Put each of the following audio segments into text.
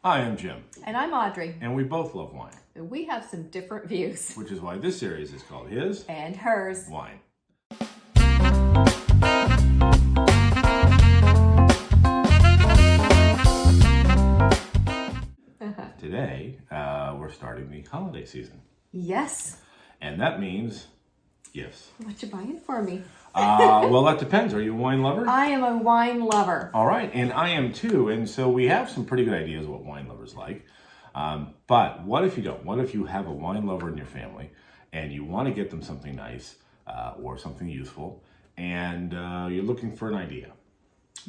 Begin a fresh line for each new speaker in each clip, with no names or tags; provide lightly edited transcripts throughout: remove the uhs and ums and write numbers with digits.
I am Jim,
And I'm Audrey.
and we both love wine,
We have some different views.
which is why this series is called His
And hers.
Wine. Today, we're starting the holiday season,
Yes.
and that means gifts.
What you buying for me?
Well, that depends. Are you a wine lover?
I am a wine lover.
All right, and I am too, and so we have some pretty good ideas of what wine lovers like. But what if you don't? What if you have a wine lover in your family and you want to get them something nice or something useful, and you're looking for an idea?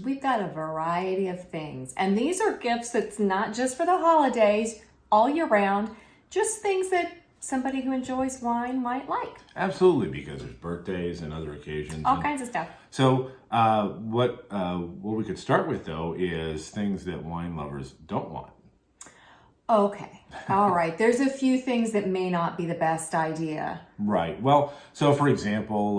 We've got a variety of things. And these are gifts that's not just for the holidays, all year round, just things that somebody who enjoys wine might like.
Absolutely, because there's birthdays and other occasions.
All kinds of stuff.
So what we could start with, though, is things that wine lovers don't want.
Okay. All right. There's a few things that may not be the best idea.
Right. Well, so for example,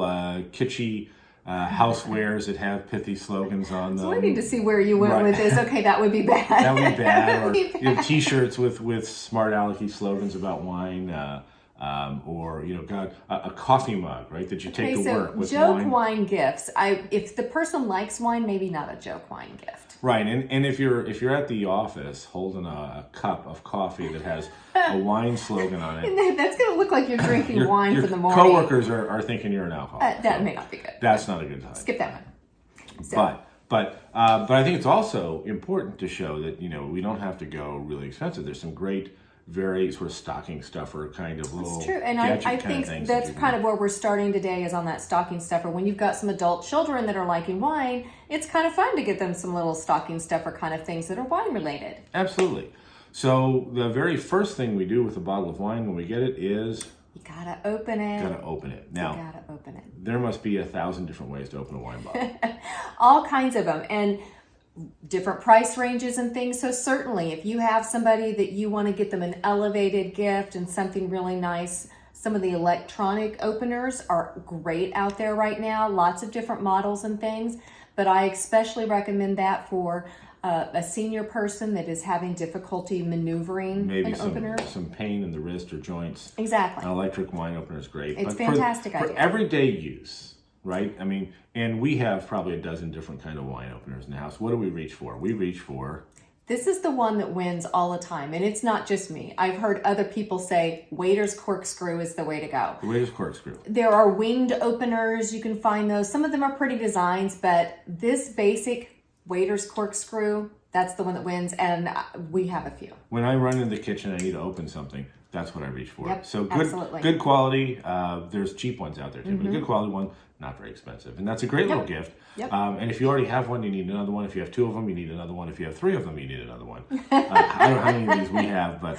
kitschy housewares that have pithy slogans on them.
So I need to see where you went
Right.
with this. Okay, that would be bad.
That would be bad.
That
Or
would be bad.
you know, T-shirts with smart alecky slogans about wine, or a coffee mug, right, that you take
Okay,
to work
so
with
joke
wine.
wine gifts. If the person likes wine, maybe not a joke wine gift.
Right, and if you're at the office holding a cup of coffee that has a wine slogan on it,
That's going to look like you're drinking
your
wine for the morning.
coworkers are thinking you're an alcoholic.
That
So
may not be good.
that's not a good time.
Skip that one. So,
But I think it's also important to show that we don't have to go really expensive. There's some great, very sort of stocking stuffer kind of little.
it's true, and
gadget
I
kind of
think
things
that's
that you
kind
can-
of where we're starting today is on that stocking stuffer. When you've got some adult children that are liking wine, it's kind of fun to get them some little stocking stuffer kind of things that are wine related.
Absolutely. So the very first thing we do with a bottle of wine when we get it is
You gotta open it.
gotta open it.
You
Now
gotta open it.
there must be 1,000 different ways to open a wine bottle.
All kinds of them, and different price ranges and things. So certainly if you have somebody that you want to get them an elevated gift and something really nice, some of the electronic openers are great out there right now, lots of different models and things, but I especially recommend that for a senior person that is having difficulty maneuvering
Maybe
an opener.
some pain in the wrist or joints.
Exactly.
An electric wine opener is great.
It's
But
fantastic
for
idea.
everyday use, right? I mean, and we have probably a dozen different kind of wine openers in the house. What do we reach for? We reach for
This is the one that wins all the time, and it's not just me. I've heard other people say waiter's corkscrew is the way to go.
the waiter's corkscrew.
There are winged openers. You can find those. Some of them are pretty designs, but this basic waiter's corkscrew, that's the one that wins, and we have a few.
When I run in the kitchen, I need to open something. That's what I reach for.
Yep,
So
absolutely.
good quality. There's cheap ones out there too, but a good quality one, not very expensive, and that's a great little gift.
Yep.
And if you already have one, you need another one. If you have 2 of them, you need another one. If you have 3 of them, you need another one. I don't know how many of these we have, but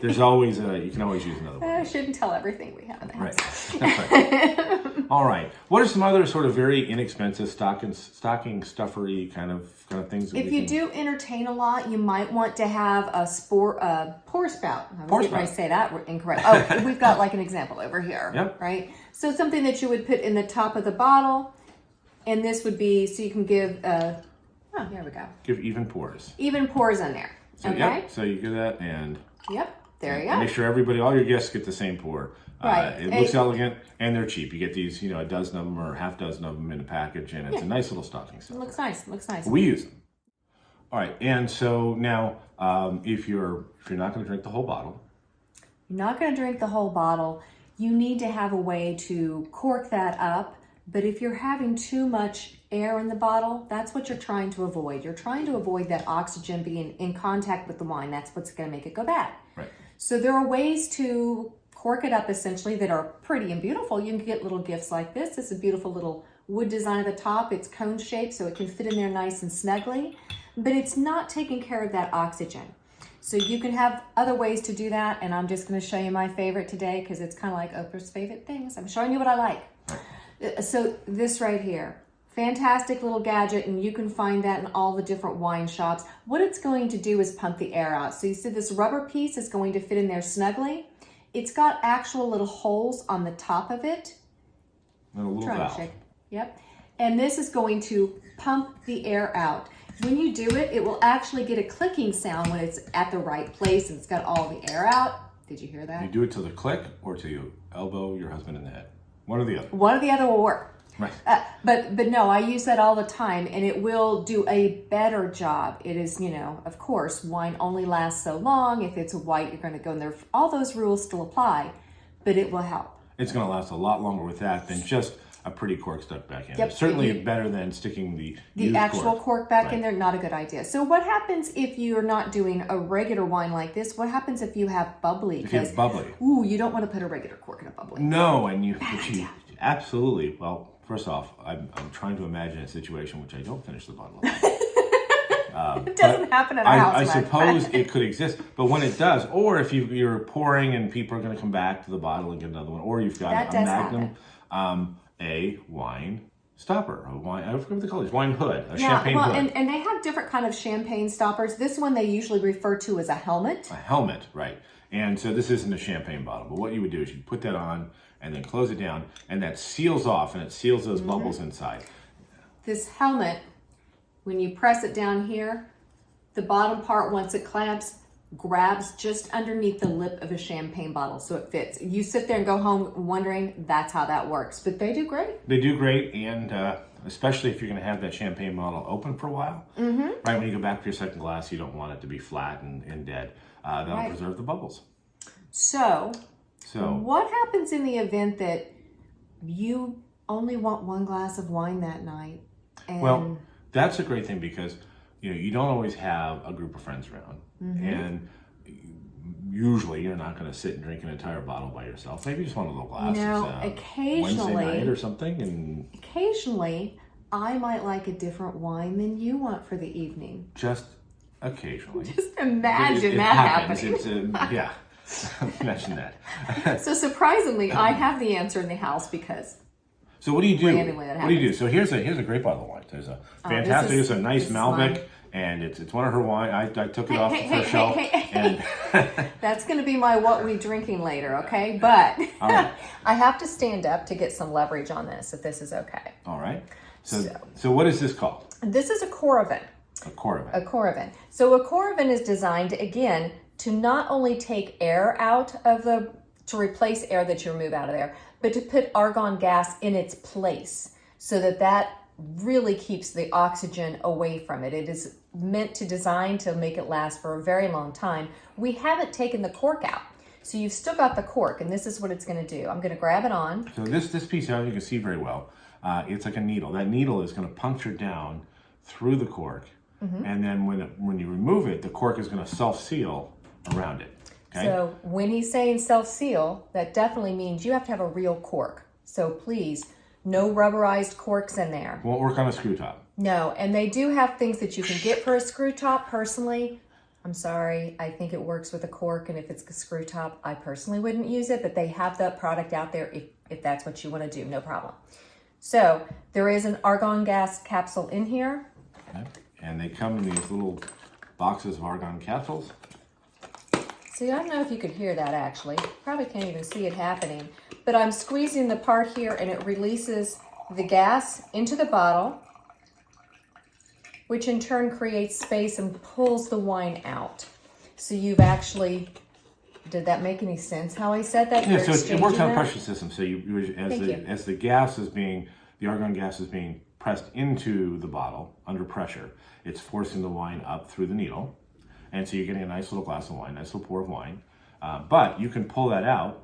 there's always you can always use another one.
I shouldn't tell everything we have in the house.
Right. That's right. All right. What are some other sort of very inexpensive stocking stuffery kind of things? That
If you do entertain a lot, you might want to have a pour spout. I was
Pour
getting ready
spout.
to say that incorrect. Oh, we've got like an example over here.
Yep.
Right? So something that you would put in the top of the bottle, and this would be so you can give, there we go.
give even pours.
Even pours in there.
So,
Okay?
Yep. So you get that and.
Yep. There you go.
Make sure all your guests get the same pour.
Right.
It looks elegant and they're cheap. You get these, a dozen of them or half dozen of them in a package, and it's a nice little stocking
It
stuffer.
looks nice. Looks nice.
We use them. All right, and so now, if you're not going to drink the whole bottle,
You're not going to drink the whole bottle. You need to have a way to cork that up. But if you're having too much air in the bottle, that's what you're trying to avoid. You're trying to avoid that oxygen being in contact with the wine. That's what's going to make it go bad.
right?
So there are ways to cork it up essentially that are pretty and beautiful. You can get little gifts like this. This is a beautiful little wood design at the top. It's cone shaped so it can fit in there nice and snugly, but it's not taking care of that oxygen. So you can have other ways to do that, and I'm just going to show you my favorite today because it's kind of like Oprah's favorite things. I'm showing you what I like. So this right here, fantastic little gadget, and you can find that in all the different wine shops. What it's going to do is pump the air out. So you see this rubber piece is going to fit in there snugly. It's got actual little holes on the top of it.
And a little
Trying to
valve.
shake. Yep. And this is going to pump the air out. when you do it, it will actually get a clicking sound when it's at the right place and it's got all the air out. Did you hear that?
You do it till the click or till you elbow your husband in the head. One or the other.
One or the other will work.
Right.
But no, I use that all the time, and it will do a better job. It is, of course, wine only lasts so long. If it's white, you're going to go in there. All those rules still apply, but it will help.
It's going to last a lot longer with that than just a pretty cork stuck back in.
Yep.
Certainly better than sticking the used
actual cork back in
Right.
there. Not a good idea. So what happens if you're not doing a regular wine like this? What happens if you have bubbly?
If you have bubbly.
Ooh, you don't want to put a regular cork in a bubbly.
No, and you absolutely. Well, first off, I'm trying to imagine a situation which I don't finish the bottle of wine.
It doesn't happen at our house.
I
much.
suppose it could exist, but when it does, or if you're pouring and people are going to come back to the bottle and get another one, or you've got
That
a
does
Magnum, a wine stopper, a wine, I forget what they call it, wine hood, a champagne
well,
hood.
and they have different kind of champagne stoppers. This one they usually refer to as a helmet.
A helmet, right. And so this isn't a champagne bottle, but what you would do is you put that on and then close it down, and that seals off, and it seals those bubbles inside.
This helmet, when you press it down here, the bottom part, once it clamps, grabs just underneath the lip of a champagne bottle so it fits. You sit there and go home wondering that's how that works, but they do great.
They do great, and especially if you're going to have that champagne bottle open for a while. Right when you go back for your second glass, you don't want it to be flat and dead. That'll
Right.
preserve the bubbles.
So
So
what happens in the event that you only want one glass of wine that night? And
well, that's a great thing because you don't always have a group of friends around, and usually you're not going to sit and drink an entire bottle by yourself. Maybe just one little glass.
occasionally,
Wednesday night or something, and
occasionally I might like a different wine than you want for the evening.
just occasionally.
Just imagine
It
that
happens.
happening.
Yeah. Imagine that.
So surprisingly, I have the answer in the house because
So what do you do?
Randomly that
What do you do? So here's a great bottle of wine. There's a fantastic.
this is-
It's a nice
this is
Malbec,
mine.
and it's one of her wine. I took it off
hey,
her shelf,
hey.
and
that's going to be my what we drinking later, okay? But
All right.
I have to stand up to get some leverage on this, if this is okay.
all right. So what is this called?
This is a Coravin.
A Coravin.
A Coravin. So a Coravin is designed, again, to not only take air out of to replace air that you remove out of there, but to put argon gas in its place so that really keeps the oxygen away from it. It is meant to design to make it last for a very long time. We haven't taken the cork out. So you've still got the cork, and this is what it's going to do. I'm going to grab it on.
So this piece out, you can see very well. It's like a needle. That needle is going to puncture down through the cork, and then when you remove it, the cork is going to self-seal around it. Okay.
So when he's saying self-seal, that definitely means you have to have a real cork. So please, no rubberized corks in there.
Won't work on a screw top.
No, and they do have things that you can get for a screw top. Personally, I'm sorry, I think it works with a cork, and if it's a screw top, I personally wouldn't use it, but they have that product out there if that's what you want to do, no problem. So there is an argon gas capsule in here.
Okay. And they come in these little boxes of argon capsules.
See, I don't know if you could hear that actually. Probably can't even see it happening. But I'm squeezing the part here and it releases the gas into the bottle, which in turn creates space and pulls the wine out. So you've actually, did that make any sense how I said that?
Yeah,
You're
so it works on a
exchanging
pressure system. So as the gas is being, the argon gas is being pressed into the bottle under pressure, it's forcing the wine up through the needle. And so you're getting a nice little glass of wine, nice little pour of wine. But you can pull that out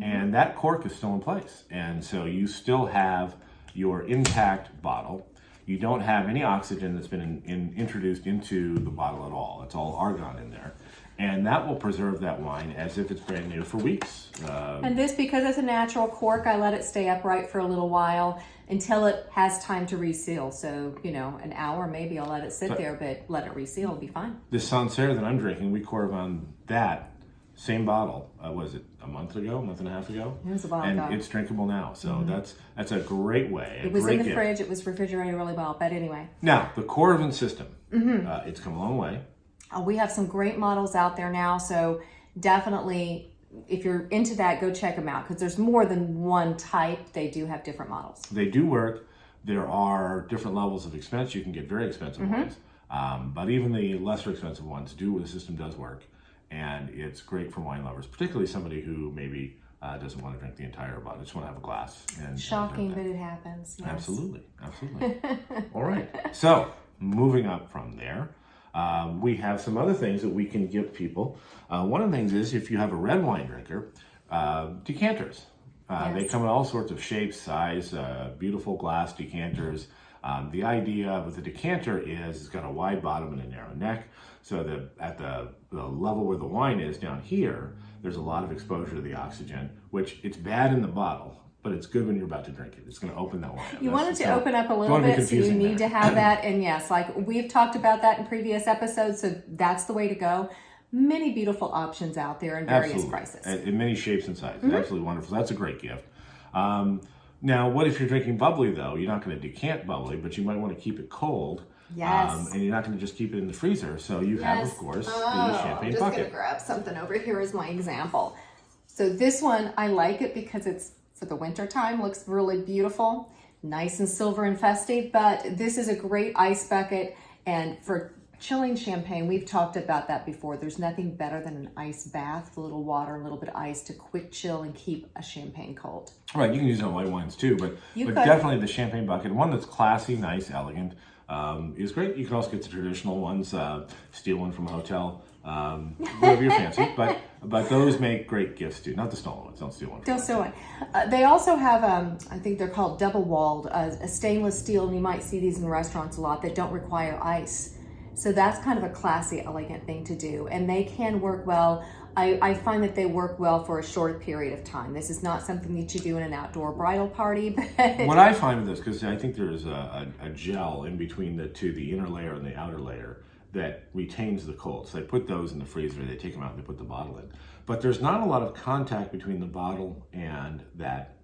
and that cork is still in place. And so you still have your intact bottle. You don't have any oxygen that's been introduced into the bottle at all. It's all argon in there. And that will preserve that wine as if it's brand new for weeks.
And this, because it's a natural cork, I let it stay upright for a little while until it has time to reseal. So, an hour maybe I'll let it sit there, but let it reseal, it'll be fine.
This Sancerre that I'm drinking, we Coravin that same bottle. Was it a month and a half ago?
It was a while
and
ago.
it's drinkable now. So that's a great way.
It was in the
gift.
fridge, it was refrigerated really well, but anyway.
Now, the Coravin system, it's come a long way.
We have some great models out there now, so definitely, if you're into that, go check them out, because there's more than one type. They do have different models.
They do work. There are different levels of expense. You can get very expensive wines. But even the lesser expensive ones the system does work, and it's great for wine lovers, particularly somebody who maybe doesn't want to drink the entire bottle, just want to have a glass. And
Shocking, but it happens. Yes.
Absolutely. All right. So moving up from there, we have some other things that we can give people. One of the things is if you have a red wine drinker, decanters. They come in all sorts of shapes, size, beautiful glass decanters. The idea with the decanter is it's got a wide bottom and a narrow neck, so that at the level where the wine is down here, there's a lot of exposure to the oxygen, which it's bad in the bottle, but it's good when you're about to drink it. It's going to open that wine up.
You want it to open up a little bit, so you need to have that. And yes, like we've talked about that in previous episodes, so that's the way to go. Many beautiful options out there in various prices.
In many shapes and sizes. Absolutely wonderful. That's a great gift. Now, what if you're drinking bubbly, though? You're not going to decant bubbly, but you might want to keep it cold.
Yes.
And you're not going to just keep it in the freezer. So you have, of course, the champagne
I'm just
bucket.
going to grab something over here as my example. So this one, I like it because it's for the winter time, looks really beautiful, nice and silver and festive, but this is a great ice bucket. And for chilling champagne, we've talked about that before. There's nothing better than an ice bath, a little water, a little bit of ice to quick chill and keep a champagne cold.
Right, you can use it on white wines too, but definitely the champagne bucket, one that's classy, nice, elegant, is great. You can also get the traditional ones, steal one from a hotel, whatever you fancy, but those make great gifts too. Not the stolen ones, don't steal one.
Don't steal one. They also have, I think they're called double-walled, a stainless steel, and you might see these in restaurants a lot, that don't require ice. So that's kind of a classy, elegant thing to do. And they can work well. I find that they work well for a short period of time. This is not something that you do in an outdoor bridal party. But
what I find with this, because I think there's a gel in between the two, the inner layer and the outer layer, that retains the cold. So they put those in the freezer, they take them out and they put the bottle in. But there's not a lot of contact between the bottle and that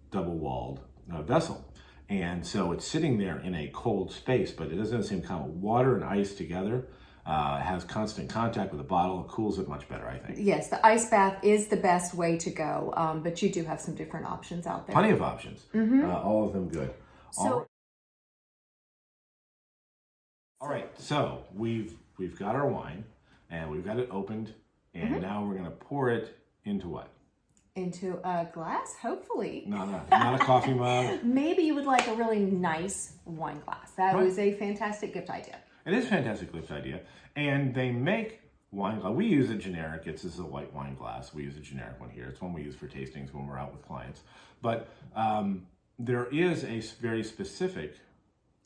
double-walled vessel. And so it's sitting there in a cold space, but it doesn't have the same kind of water and ice together. Has constant contact with the bottle, it cools it much better, I think.
Yes, the ice bath is the best way to go, but you do have some different options out there.
Plenty of options, all of them good.
So,
all right, so we've got our wine, and we've got it opened, and now we're going to pour it into what?
Into a glass, hopefully.
Not a coffee mug.
Maybe you would like a really nice wine glass. That was a fantastic gift idea.
It is a fantastic gift idea. And they make wine glass. We use a generic. This is a white wine glass. We use a generic one here. It's one we use for tastings when we're out with clients. But there is a very specific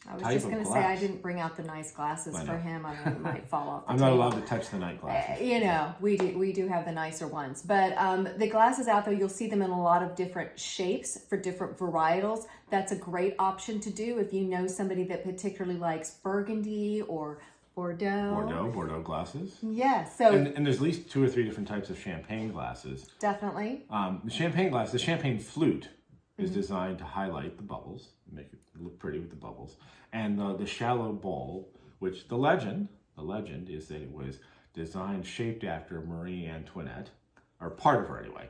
I was just going to say I didn't bring out the nice glasses for him. I mean, it might fall off the
I'm
table.
not allowed to touch the night glasses.
You know, we do have the nicer ones. But the glasses out there, you'll see them in a lot of different shapes for different varietals. That's a great option to do if you know somebody that particularly likes Burgundy or Bordeaux.
Bordeaux glasses.
Yes. So
and there's at least 2 or 3 different types of champagne glasses.
Definitely.
The champagne flute is designed to highlight the bubbles, make it look pretty with the bubbles. And the shallow bowl, which the legend is that it was designed, shaped after Marie Antoinette, or part of her anyway.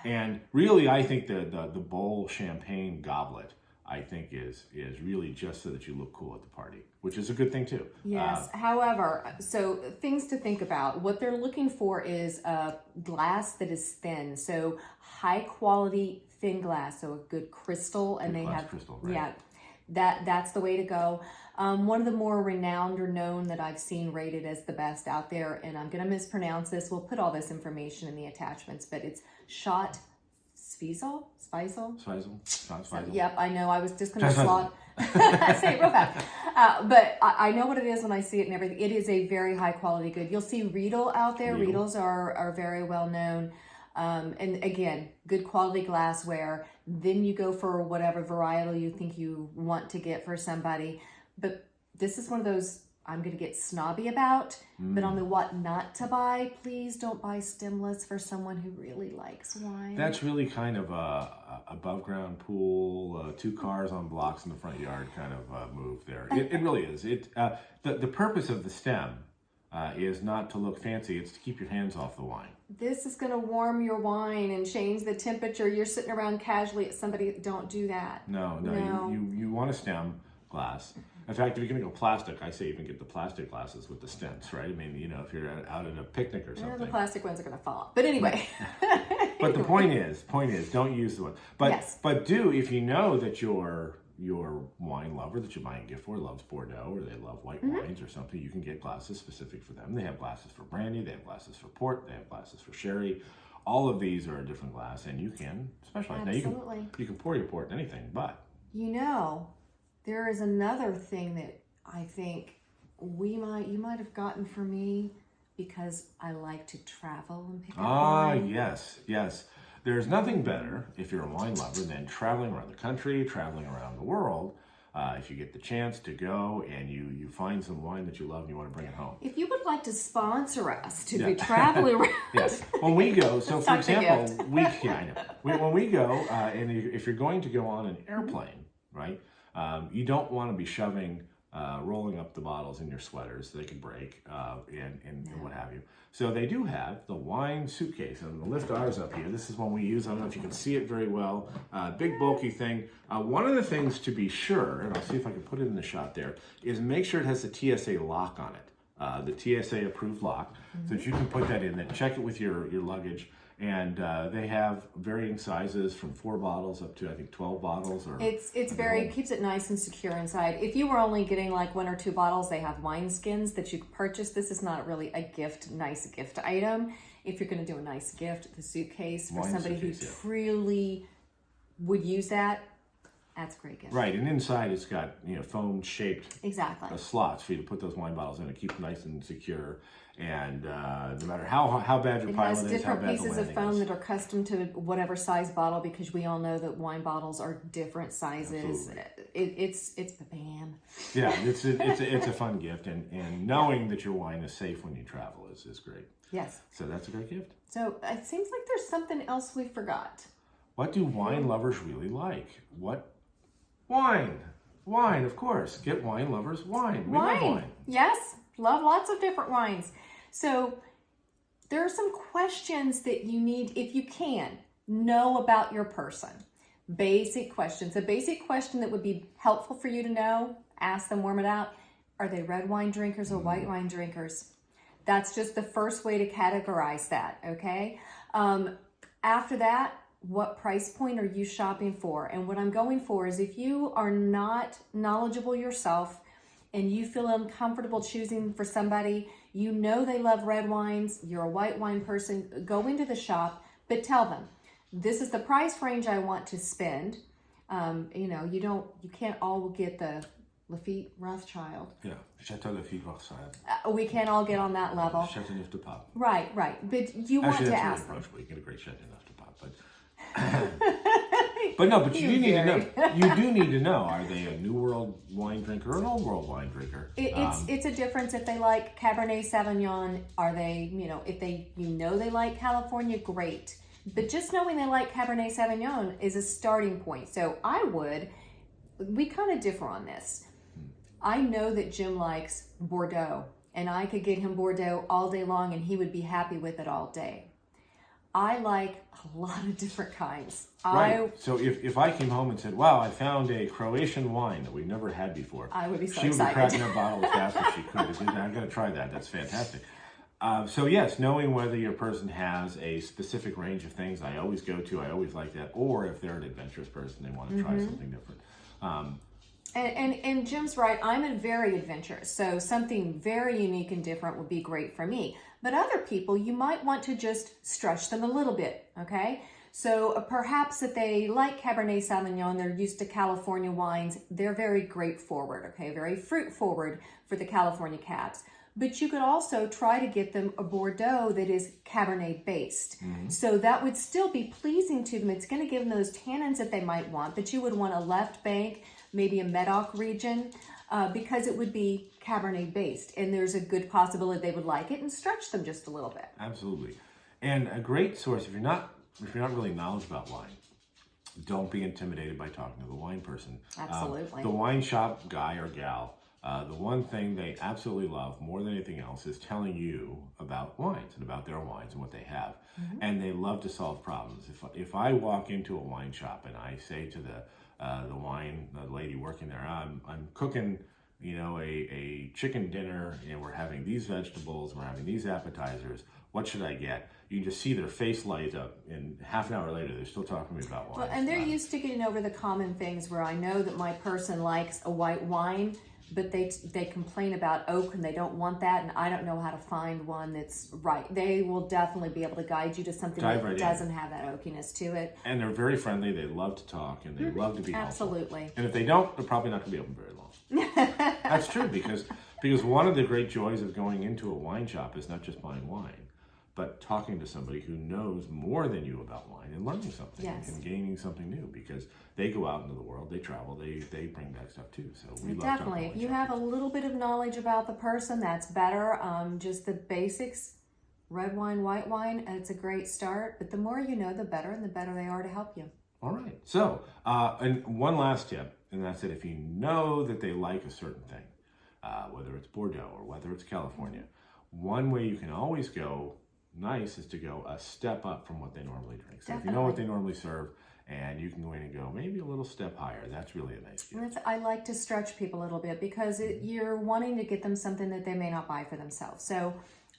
And really, I think the bowl champagne goblet, I think is really just so that you look cool at the party, which is a good thing too.
Yes. However, so things to think about. What they're looking for is a glass that is thin. So high quality thin glass, so a good crystal, and they have
crystal, right.
Yeah, that's the way to go. One of the more renowned or known that I've seen rated as the best out there, and I'm going to mispronounce this. We'll put all this information in the attachments, but it's Schott Zweifel. Yep, I know. I was just going to say it real fast. But I know what it is when I see it and everything. It is a very high quality good. You'll see Riedel out there. Riedels are very well known. And again, good quality glassware. Then you go for whatever varietal you think you want to get for somebody. But this is one of those I'm going to get snobby about, but on the what not to buy, please don't buy stemless for someone who really likes wine.
That's really kind of a above ground pool, 2 cars on blocks in the front yard kind of move there. It really is. The purpose of the stem is not to look fancy, it's to keep your hands off the wine.
This is going to warm your wine and change the temperature. You're sitting around casually at somebody, don't do that.
No. You want a stem glass. In fact, if you're going to go plastic, I say even get the plastic glasses with the stems, right? I mean, you know, if you're out at a picnic or
The
something.
plastic ones are going to fall off. But anyway.
But the point is, don't use the one. But
Yes.
but do, if you know that your wine lover that you're buying a gift for loves Bordeaux or they love white wines or something, you can get glasses specific for them. They have glasses for brandy, they have glasses for port, they have glasses for sherry. All of these are a different glass, and you can specialize.
Absolutely.
Now you can pour your port in anything, but
You know, there is another thing that I think you might have gotten for me because I like to travel and pick up wine.
yes. There's nothing better if you're a wine lover than traveling around the country, traveling around the world. If you get the chance to go and you find some wine that you love and you want to bring it home.
If you would like to sponsor us to be traveling around.
Yes. When we go, so for
Such a
example,
gift.
when we go, and if you're going to go on an airplane, right, you don't want to be shoving, rolling up the bottles in your sweaters so they can break, and what have you. So they do have the wine suitcase, and I'm going to lift ours up here. This is one we use. I don't know if you can see it very well. Big bulky thing. One of the things to be sure, and I'll see if I can put it in the shot there, is make sure it has the TSA lock on it. The TSA approved lock, so that you can put that in and check it with your luggage. And they have varying sizes from 4 bottles up to I think 12 bottles. Or
It's keeps it nice and secure inside. If you were only getting like 1 or 2 bottles, they have wine skins that you could purchase. This is not really a nice gift item. If you're going to do a nice gift, the suitcase for
Wine
somebody
suitcase,
who
yeah.
truly would use that, that's a great gift.
Right, and inside it's got foam shaped
Exactly.
slots for you to put those wine bottles in and keep them nice and secure. And no matter how bad your
It
pilot
has
is, how
different
bad the
pieces of
landing
foam
is.
that are custom to whatever size bottle because we all know that wine bottles are different sizes. It's bam.
Yeah, it's a fun gift, and knowing that your wine is safe when you travel is great.
Yes.
So that's a great gift.
So it seems like there's something else we forgot.
What do wine lovers really like? What? Wine. Wine, of course. Get wine lovers wine. We love wine.
Yes, love lots of different wines. So there are some questions that you need, if you can, know about your person. Basic questions. A basic question that would be helpful for you to know, ask them, warm it out. Are they red wine drinkers or white wine drinkers? That's just the first way to categorize that, okay? After that, what price point are you shopping for? And what I'm going for is if you are not knowledgeable yourself and you feel uncomfortable choosing for somebody, you know they love red wines, you're a white wine person, go into the shop, but tell them, this is the price range I want to spend. You can't all get the Lafite Rothschild.
Yeah, Chateau Lafite Rothschild.
We can't all get on that level.
Chateauneuf de Pape.
Right. But you want
Actually,
to
that's
ask
really
them.
approachable. You get a great Chateauneuf de Pape, but but you do need to know. You do need to know: are they a New World wine drinker or an Old World wine drinker?
It's a difference if they like Cabernet Sauvignon. Are they, if they they like California, great. But just knowing they like Cabernet Sauvignon is a starting point. So we kind of differ on this. I know that Jim likes Bordeaux, and I could get him Bordeaux all day long, and he would be happy with it all day. I like a lot of different kinds.
Right. So if I came home and said, "Wow, I found a Croatian wine that we've never had before,"
I would be so
she would
excited.
be cracking a bottle as fast as she could. I've got to try that. That's fantastic. So yes, knowing whether your person has a specific range of things I always go to, I always like that, or if they're an adventurous person, they want to try something different.
And Jim's right, I'm very adventurous, so something very unique and different would be great for me. But other people, you might want to just stretch them a little bit, okay? So perhaps if they like Cabernet Sauvignon, they're used to California wines, they're very grape forward, okay? Very fruit forward for the California cabs. But you could also try to get them a Bordeaux that is Cabernet based. So that would still be pleasing to them. It's going to give them those tannins that they might want, but you would want a left bank, maybe a Medoc region, because it would be Cabernet based. And there's a good possibility they would like it and stretch them just a little bit.
Absolutely. And a great source, if you're not really knowledgeable about wine, don't be intimidated by talking to the wine person.
Absolutely.
The wine shop guy or gal, the one thing they absolutely love more than anything else is telling you about wines and about their wines and what they have. And they love to solve problems. If I walk into a wine shop and I say to the lady working there, I'm cooking a chicken dinner, and we're having these vegetables, we're having these appetizers. What should I get? You can just see their face light up, and half an hour later, they're still talking to me about wine.
Well, and they're used to getting over the common things where I know that my person likes a white wine, but they complain about oak and they don't want that, and I don't know how to find one that's right. They will definitely be able to guide you to something that doesn't have that oakiness to it.
And they're very friendly. They love to talk, and they love to be helpful.
Absolutely.
And if they don't, they're probably not going to be open very long. That's true, because one of the great joys of going into a wine shop is not just buying wine, but talking to somebody who knows more than you about wine and learning something and gaining something new, because they go out into the world, they travel, they bring back stuff too. So we love
definitely. If you have a little bit of knowledge about the person, that's better. Just the basics, red wine, white wine, and it's a great start. But the more you know, the better, and the better they are to help you.
All right. So, and one last tip, and that's that if you know that they like a certain thing, whether it's Bordeaux or whether it's California, one way you can always go nice is to go a step up from what they normally drink. So if you know what they normally serve, and you can go in and go maybe a little step higher, that's really a nice gift.
I like to stretch people a little bit, because you're wanting to get them something that they may not buy for themselves. So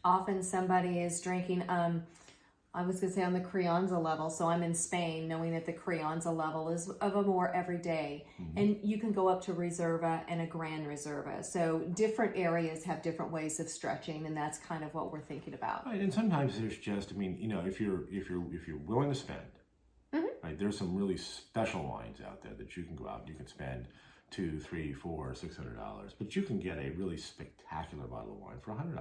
often somebody is drinking, I was going to say on the Crianza level, so I'm in Spain, knowing that the Crianza level is of a more everyday. And you can go up to Reserva and a Grand Reserva. So different areas have different ways of stretching, and that's kind of what we're thinking about.
Right, and sometimes there's just, if you're willing to spend, right, there's some really special wines out there that you can go out and you can spend $200, $300, $400, $600, but you can get a really spectacular bottle of wine for $100.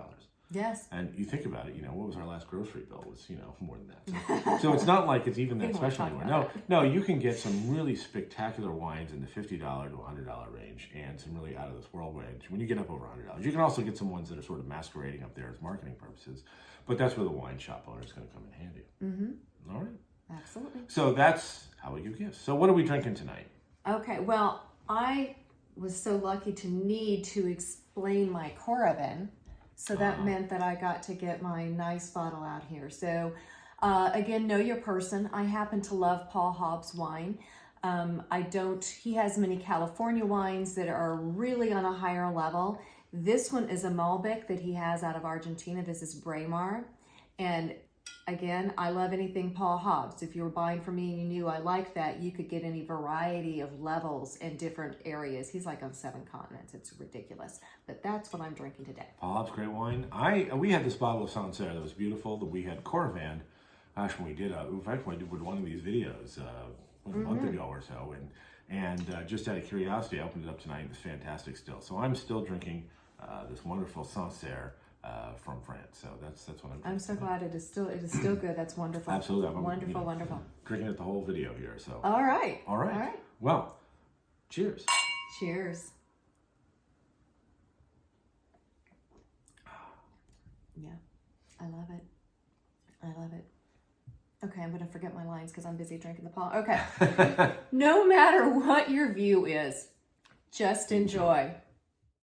Yes.
And you think about it, what was our last grocery bill? It was, more than that. So it's not like it's even that special anymore. No, you can get some really spectacular wines in the $50 to $100 range, and some really out of this world range when you get up over $100. You can also get some ones that are sort of masquerading up there as marketing purposes, but that's where the wine shop owner is going to come in handy. All right.
Absolutely.
So that's how we give gifts. So what are we drinking tonight?
Okay, well, I was so lucky to need to explain my Coravin. So that meant that I got to get my nice bottle out here. So again, know your person. I happen to love Paul Hobbs wine. He has many California wines that are really on a higher level. This one is a Malbec that he has out of Argentina. This is Braemar. And again, I love anything Paul Hobbs. If you were buying from me and you knew I liked that, you could get any variety of levels in different areas. He's like on 7 continents. It's ridiculous. But that's what I'm drinking today.
Paul Hobbs, great wine. We had this bottle of Sancerre that was beautiful, that we had Coravin. Gosh, when we did, in fact, when I did one of these videos a month ago or so, and just out of curiosity, I opened it up tonight. It's fantastic still. So I'm still drinking this wonderful Sancerre from France. So that's what I'm drinking.
I'm so glad it is still good. That's wonderful.
Absolutely.
Wonderful.
Drinking it the whole video here. So.
All right.
Well, cheers.
Cheers. Yeah, I love it. Okay, I'm going to forget my lines because I'm busy drinking the Paul. Okay. No matter what your view is, just enjoy.